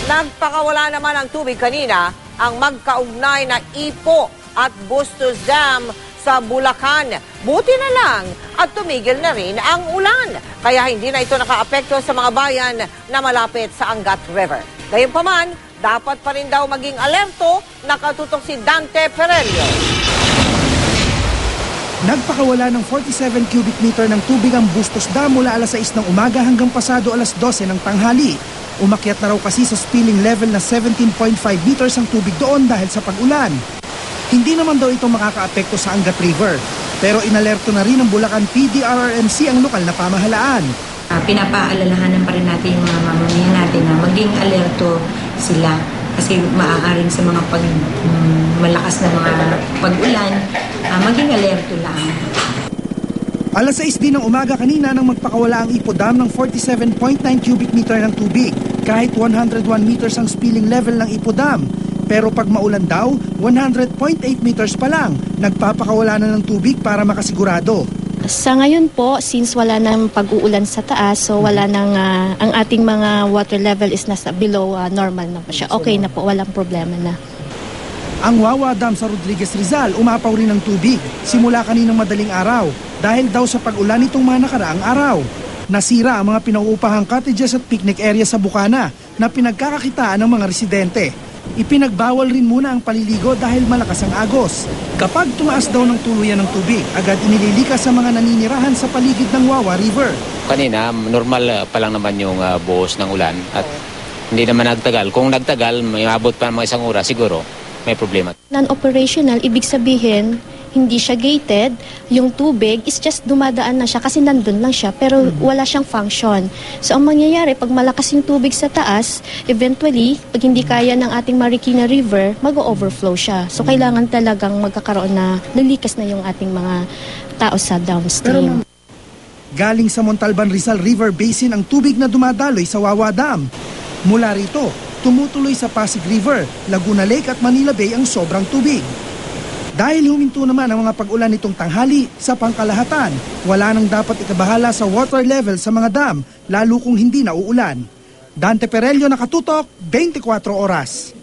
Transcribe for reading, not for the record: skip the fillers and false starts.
Nagpakawala naman ng tubig kanina ang magkaugnay na Ipo at Bustos Dam sa Bulacan. Buti na lang at tumigil na rin ang ulan. Kaya hindi na ito nakaapekto sa mga bayan na malapit sa Angat River. Gayunpaman, dapat pa rin daw maging alerto, nakatutok si Dante Perello. Nagpakawala ng 47 cubic meter ng tubig ang Bustos Dam mula alas 6 ng umaga hanggang pasado alas 12 ng tanghali. Umakyat na raw kasi sa spilling level na 17.5 meters ang tubig doon dahil sa pag-ulan. Hindi naman daw ito makakaapekto sa Angat River, pero inalerto na rin ng Bulacan PDRRMC ang lokal na pamahalaan. Pinapaalalahanan pa rin natin yung mga mamamayan natin na maging alerto sila kasi maaaring sa mga malakas na mga pag-ulan, maging alerto lang. Alas 6 din ng umaga kanina nang magpakawala ang Ipo Dam ng 47.9 cubic meter ng tubig. Kahit 101 meters ang spilling level ng Ipo Dam. Pero pag maulan daw, 100.8 meters pa lang. Nagpapakawala na ng tubig para makasigurado. Sa ngayon po, since wala nang pag-uulan sa taas, so wala nang, ang ating mga water level is nasa below normal na po siya. Okay na po, walang problema na. Ang Wawa Dam sa Rodriguez Rizal umapaw rin ng tubig simula kaninang madaling araw dahil daw sa pag-ulan nitong mga nakaraang araw. Nasira ang mga pinauupahang cottages at picnic area sa Bukana na pinagkakakitaan ng mga residente. Ipinagbawal rin muna ang paliligo dahil malakas ang agos. Kapag tumaas daw ng tuluyan ng tubig, agad inililikas sa mga naninirahan sa paligid ng Wawa River. Kanina, normal pa lang naman yung buhos ng ulan at hindi naman nagtagal. Kung nagtagal, may abot pa ng mga isang oras, siguro may problema. Non-operational, ibig sabihin, hindi siya gated, yung tubig is just dumadaan na siya kasi nandun lang siya pero wala siyang function. So ang mangyayari, pag malakas yung tubig sa taas, eventually, pag hindi kaya ng ating Marikina River, mag-overflow siya. So kailangan talagang magkakaroon na lilikas na yung ating mga tao sa downstream. Galing sa Montalban Rizal River Basin ang tubig na dumadaloy sa Wawa Dam. Mula rito, tumutuloy sa Pasig River, Laguna Lake at Manila Bay ang sobrang tubig. Dahil huminto naman ang mga pag-ulan nitong tanghali sa pangkalahatan, wala nang dapat ikabahala sa water level sa mga dam, lalo kung hindi na uulan. Dante Perello, nakatutok, 24 oras.